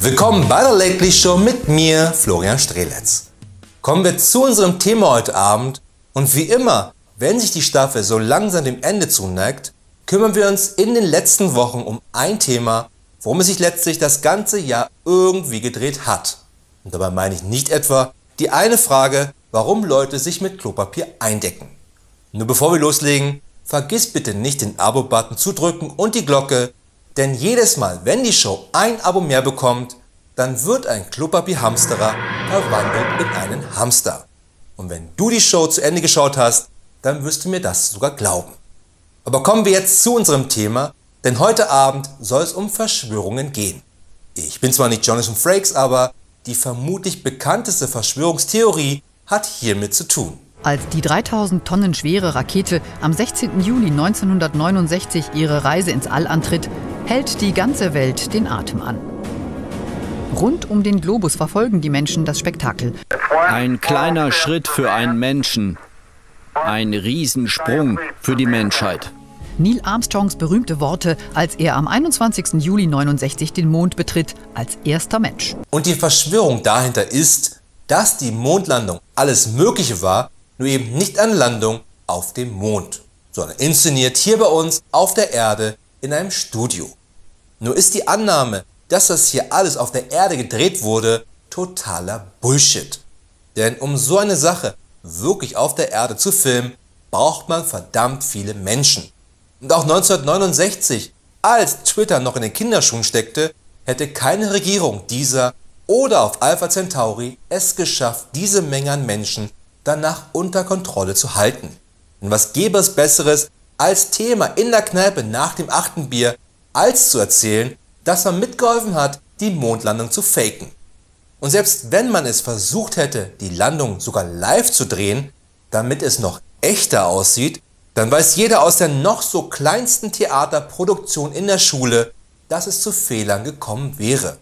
Willkommen bei der Lately Show mit mir, Florian Streletz. Kommen wir zu unserem Thema heute Abend und wie immer, wenn sich die Staffel so langsam dem Ende zuneigt, kümmern wir uns in den letzten Wochen um ein Thema, worum es sich letztlich das ganze Jahr irgendwie gedreht hat. Und dabei meine ich nicht etwa die eine Frage, warum Leute sich mit Klopapier eindecken. Nur bevor wir loslegen, vergiss bitte nicht den Abo-Button zu drücken und die Glocke, denn jedes Mal, wenn die Show ein Abo mehr bekommt, dann wird ein Klopapierhamsterer verwandelt in einen Hamster. Und wenn du die Show zu Ende geschaut hast, dann wirst du mir das sogar glauben. Aber kommen wir jetzt zu unserem Thema, denn heute Abend soll es um Verschwörungen gehen. Ich bin zwar nicht Jonathan Frakes, aber die vermutlich bekannteste Verschwörungstheorie hat hiermit zu tun. Als die 3000 Tonnen schwere Rakete am 16. Juli 1969 ihre Reise ins All antritt, hält die ganze Welt den Atem an. Rund um den Globus verfolgen die Menschen das Spektakel. Ein kleiner Schritt für einen Menschen, ein Riesensprung für die Menschheit. Neil Armstrongs berühmte Worte, als er am 21. Juli 1969 den Mond betritt, als erster Mensch. Und die Verschwörung dahinter ist, dass die Mondlandung alles Mögliche war, nur eben nicht eine Landung auf dem Mond, sondern inszeniert hier bei uns auf der Erde in einem Studio. Nur ist die Annahme, dass das hier alles auf der Erde gedreht wurde, totaler Bullshit. Denn um so eine Sache wirklich auf der Erde zu filmen, braucht man verdammt viele Menschen. Und auch 1969, als Twitter noch in den Kinderschuhen steckte, hätte keine Regierung dieser oder auf Alpha Centauri es geschafft, diese Menge an Menschen danach unter Kontrolle zu halten. Und was gäbe es Besseres, als Thema in der Kneipe nach dem 8. Bier, als zu erzählen, dass man mitgeholfen hat, die Mondlandung zu faken. Und selbst wenn man es versucht hätte, die Landung sogar live zu drehen, damit es noch echter aussieht, dann weiß jeder aus der noch so kleinsten Theaterproduktion in der Schule, dass es zu Fehlern gekommen wäre.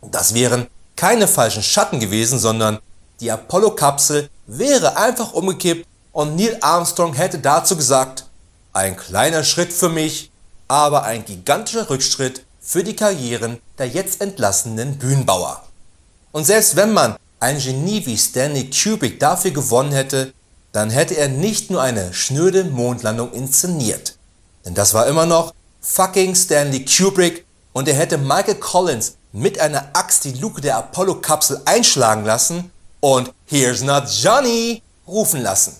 Das wären keine falschen Schatten gewesen, sondern die Apollo-Kapsel wäre einfach umgekippt und Neil Armstrong hätte dazu gesagt, ein kleiner Schritt für mich, aber ein gigantischer Rückschritt für die Karrieren der jetzt entlassenen Bühnenbauer. Und selbst wenn man ein Genie wie Stanley Kubrick dafür gewonnen hätte, dann hätte er nicht nur eine schnöde Mondlandung inszeniert. Denn das war immer noch fucking Stanley Kubrick und er hätte Michael Collins mit einer Axt die Luke der Apollo-Kapsel einschlagen lassen und "Here's not Johnny" rufen lassen.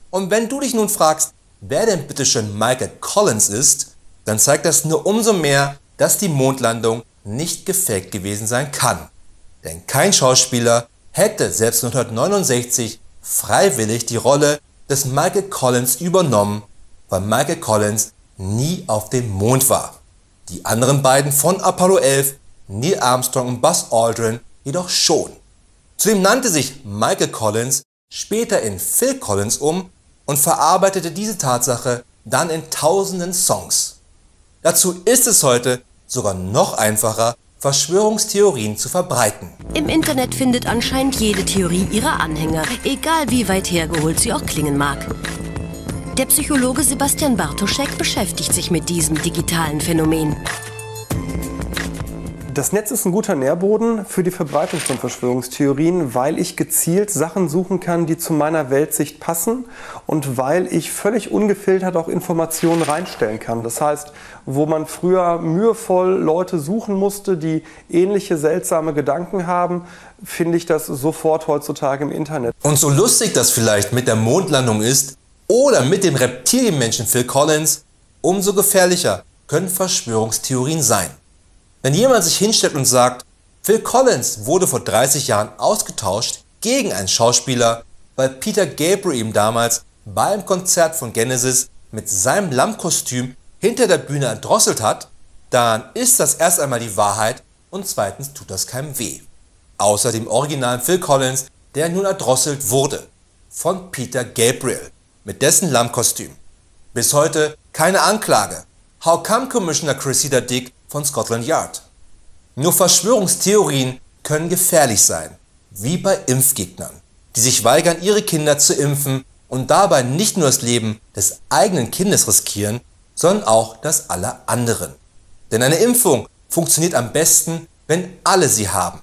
Und wenn du dich nun fragst, wer denn bitteschön Michael Collins ist, dann zeigt das nur umso mehr, dass die Mondlandung nicht gefaked gewesen sein kann. Denn kein Schauspieler hätte selbst 1969 freiwillig die Rolle des Michael Collins übernommen, weil Michael Collins nie auf dem Mond war. Die anderen beiden von Apollo 11, Neil Armstrong und Buzz Aldrin, jedoch schon. Zudem nannte sich Michael Collins später in Phil Collins um und verarbeitete diese Tatsache dann in tausenden Songs. Dazu ist es heute sogar noch einfacher, Verschwörungstheorien zu verbreiten. Im Internet findet anscheinend jede Theorie ihre Anhänger, egal wie weit hergeholt sie auch klingen mag. Der Psychologe Sebastian Bartoschek beschäftigt sich mit diesem digitalen Phänomen. Das Netz ist ein guter Nährboden für die Verbreitung von Verschwörungstheorien, weil ich gezielt Sachen suchen kann, die zu meiner Weltsicht passen und weil ich völlig ungefiltert auch Informationen reinstellen kann. Das heißt, wo man früher mühevoll Leute suchen musste, die ähnliche seltsame Gedanken haben, finde ich das sofort heutzutage im Internet. Und so lustig das vielleicht mit der Mondlandung ist oder mit dem Reptilienmenschen Phil Collins, umso gefährlicher können Verschwörungstheorien sein. Wenn jemand sich hinstellt und sagt, Phil Collins wurde vor 30 Jahren ausgetauscht gegen einen Schauspieler, weil Peter Gabriel ihm damals beim Konzert von Genesis mit seinem Lammkostüm hinter der Bühne erdrosselt hat, dann ist das erst einmal die Wahrheit und zweitens tut das keinem weh. Außer dem originalen Phil Collins, der nun erdrosselt wurde. Von Peter Gabriel mit dessen Lammkostüm. Bis heute keine Anklage. How come Commissioner Cressida Dick von Scotland Yard? Nur Verschwörungstheorien können gefährlich sein, wie bei Impfgegnern, die sich weigern, ihre Kinder zu impfen und dabei nicht nur das Leben des eigenen Kindes riskieren, sondern auch das aller anderen. Denn eine Impfung funktioniert am besten, wenn alle sie haben.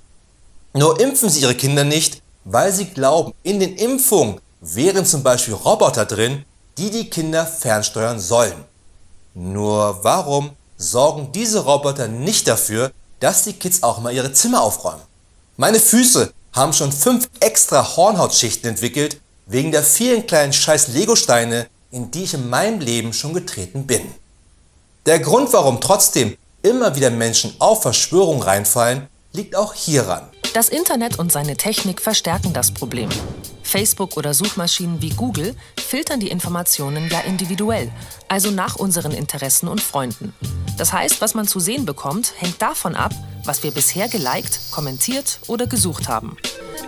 Nur impfen sie ihre Kinder nicht, weil sie glauben, in den Impfungen wären zum Beispiel Roboter drin, die die Kinder fernsteuern sollen. Nur warum sorgen diese Roboter nicht dafür, dass die Kids auch mal ihre Zimmer aufräumen? Meine Füße haben schon 5 extra Hornhautschichten entwickelt, wegen der vielen kleinen scheiß Legosteine, in die ich in meinem Leben schon getreten bin. Der Grund, warum trotzdem immer wieder Menschen auf Verschwörungen reinfallen, liegt auch hieran. Das Internet und seine Technik verstärken das Problem. Facebook oder Suchmaschinen wie Google filtern die Informationen ja individuell, also nach unseren Interessen und Freunden. Das heißt, was man zu sehen bekommt, hängt davon ab, was wir bisher geliked, kommentiert oder gesucht haben.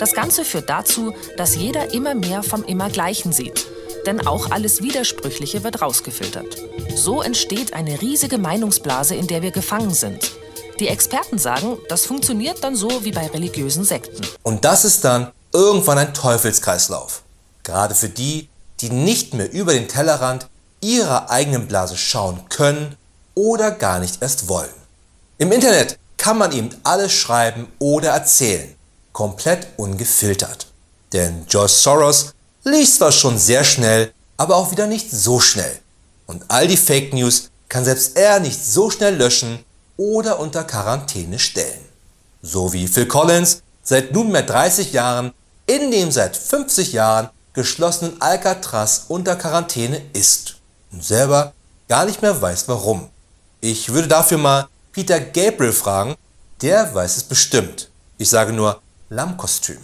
Das Ganze führt dazu, dass jeder immer mehr vom Immergleichen sieht. Denn auch alles Widersprüchliche wird rausgefiltert. So entsteht eine riesige Meinungsblase, in der wir gefangen sind. Die Experten sagen, das funktioniert dann so wie bei religiösen Sekten. Und das ist dann irgendwann ein Teufelskreislauf. Gerade für die, die nicht mehr über den Tellerrand ihrer eigenen Blase schauen können oder gar nicht erst wollen. Im Internet kann man eben alles schreiben oder erzählen, komplett ungefiltert. Denn George Soros liest zwar schon sehr schnell, aber auch wieder nicht so schnell. Und all die Fake News kann selbst er nicht so schnell löschen oder unter Quarantäne stellen. So wie Phil Collins seit nunmehr 30 Jahren in dem seit 50 Jahren geschlossenen Alcatraz unter Quarantäne ist und selber gar nicht mehr weiß warum. Ich würde dafür mal Peter Gabriel fragen, der weiß es bestimmt. Ich sage nur Lammkostüm.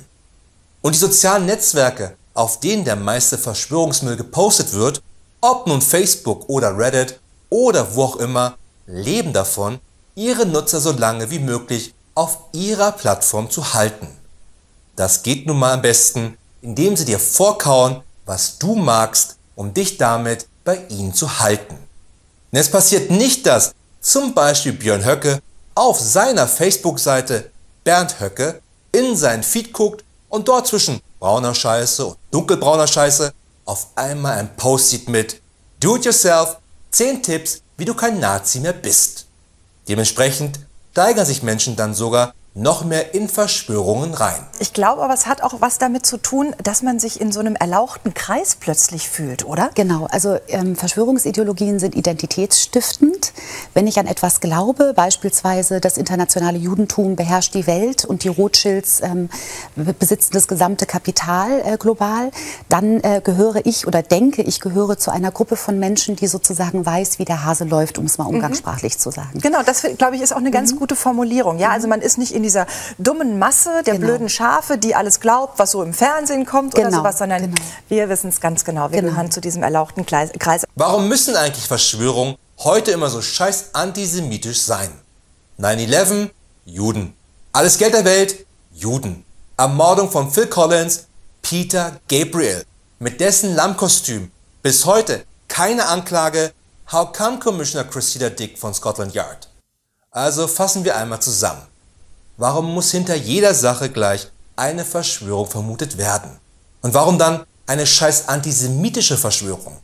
Und die sozialen Netzwerke, auf denen der meiste Verschwörungsmüll gepostet wird, ob nun Facebook oder Reddit oder wo auch immer, leben davon, ihre Nutzer so lange wie möglich auf ihrer Plattform zu halten. Das geht nun mal am besten, indem sie dir vorkauen, was du magst, um dich damit bei ihnen zu halten. Und es passiert nicht, dass zum Beispiel Björn Höcke auf seiner Facebook-Seite Bernd Höcke in seinen Feed guckt und dort zwischen brauner Scheiße und dunkelbrauner Scheiße auf einmal ein Post sieht mit Do-it-yourself, 10 Tipps, wie du kein Nazi mehr bist. Dementsprechend steigern sich Menschen dann sogar noch mehr in Verschwörungen rein. Ich glaube aber, es hat auch was damit zu tun, dass man sich in so einem erlauchten Kreis plötzlich fühlt, oder? Genau, also Verschwörungsideologien sind identitätsstiftend. Wenn ich an etwas glaube, beispielsweise das internationale Judentum beherrscht die Welt und die Rothschilds besitzen das gesamte Kapital global, dann gehöre ich oder denke, ich gehöre zu einer Gruppe von Menschen, die sozusagen weiß, wie der Hase läuft, um es mal umgangssprachlich zu sagen. Genau, das glaube ich ist auch eine ganz gute Formulierung. Ja, also man ist nicht in dieser dummen Masse der blöden Schafe, die alles glaubt, was so im Fernsehen kommt oder sowas, sondern wir wissen es ganz genau. Wir gehören zu diesem erlauchten Kreis. Warum müssen eigentlich Verschwörungen heute immer so scheiß antisemitisch sein? 9/11, Juden. Alles Geld der Welt, Juden. Ermordung von Phil Collins, Peter Gabriel. Mit dessen Lammkostüm. Bis heute keine Anklage. How come Commissioner Cressida Dick von Scotland Yard? Also fassen wir einmal zusammen. Warum muss hinter jeder Sache gleich eine Verschwörung vermutet werden? Und warum dann eine scheiß antisemitische Verschwörung?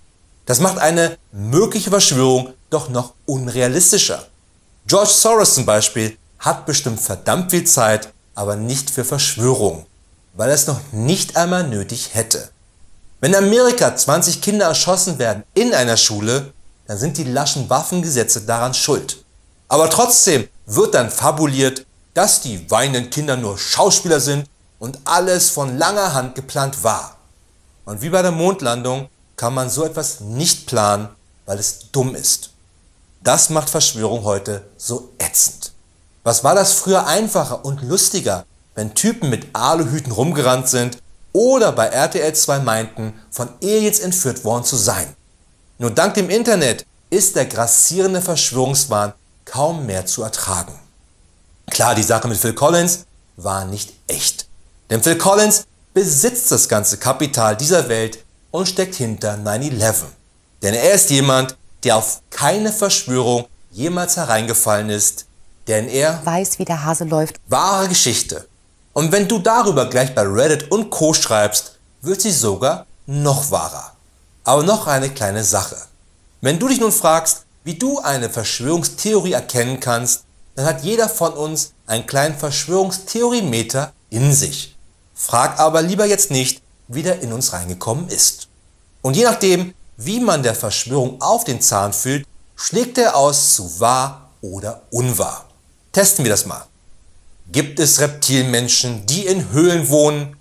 Das macht eine mögliche Verschwörung doch noch unrealistischer. George Soros zum Beispiel hat bestimmt verdammt viel Zeit, aber nicht für Verschwörungen, weil er es noch nicht einmal nötig hätte. Wenn in Amerika 20 Kinder erschossen werden in einer Schule, dann sind die laschen Waffengesetze daran schuld. Aber trotzdem wird dann fabuliert, dass die weinenden Kinder nur Schauspieler sind und alles von langer Hand geplant war. Und wie bei der Mondlandung kann man so etwas nicht planen, weil es dumm ist. Das macht Verschwörung heute so ätzend. Was war das früher einfacher und lustiger, wenn Typen mit Aluhüten rumgerannt sind oder bei RTL 2 meinten, von Aliens entführt worden zu sein? Nur dank dem Internet ist der grassierende Verschwörungswahn kaum mehr zu ertragen. Klar, die Sache mit Phil Collins war nicht echt. Denn Phil Collins besitzt das ganze Kapital dieser Welt und steckt hinter 9/11. Denn er ist jemand, der auf keine Verschwörung jemals hereingefallen ist, denn er weiß, wie der Hase läuft. Wahre Geschichte. Und wenn du darüber gleich bei Reddit und Co. schreibst, wird sie sogar noch wahrer. Aber noch eine kleine Sache. Wenn du dich nun fragst, wie du eine Verschwörungstheorie erkennen kannst, dann hat jeder von uns einen kleinen Verschwörungstheoriemeter in sich. Frag aber lieber jetzt nicht, wie der in uns reingekommen ist. Und je nachdem, wie man der Verschwörung auf den Zahn fühlt, schlägt er aus zu wahr oder unwahr. Testen wir das mal. Gibt es Reptilmenschen, die in Höhlen wohnen?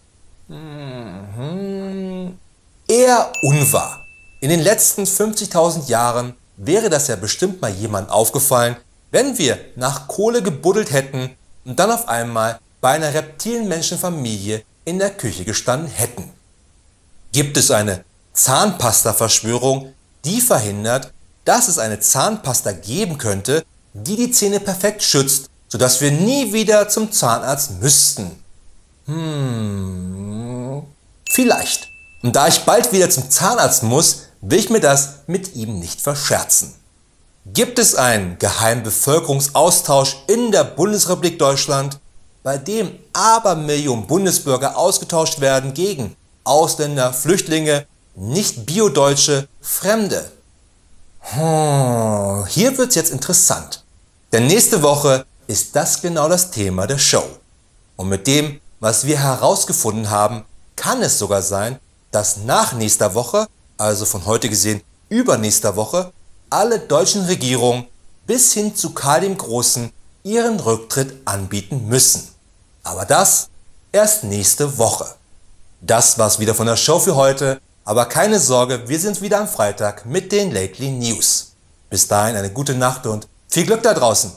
Eher unwahr. In den letzten 50.000 Jahren wäre das ja bestimmt mal jemand aufgefallen, wenn wir nach Kohle gebuddelt hätten und dann auf einmal bei einer Reptilienmenschenfamilie in der Küche gestanden hätten. Gibt es eine Zahnpasta-Verschwörung, die verhindert, dass es eine Zahnpasta geben könnte, die die Zähne perfekt schützt, sodass wir nie wieder zum Zahnarzt müssten? Vielleicht. Und da ich bald wieder zum Zahnarzt muss, will ich mir das mit ihm nicht verscherzen. Gibt es einen geheimen Bevölkerungsaustausch in der Bundesrepublik Deutschland, bei dem Abermillionen Bundesbürger ausgetauscht werden gegen Ausländer, Flüchtlinge, Nicht-Biodeutsche, Fremde? Hier wird's jetzt interessant. Denn nächste Woche ist das genau das Thema der Show. Und mit dem, was wir herausgefunden haben, kann es sogar sein, dass nach nächster Woche, also von heute gesehen übernächster Woche, alle deutschen Regierungen bis hin zu Karl dem Großen ihren Rücktritt anbieten müssen. Aber das erst nächste Woche. Das war's wieder von der Show für heute, aber keine Sorge, wir sind wieder am Freitag mit den Lately News. Bis dahin eine gute Nacht und viel Glück da draußen.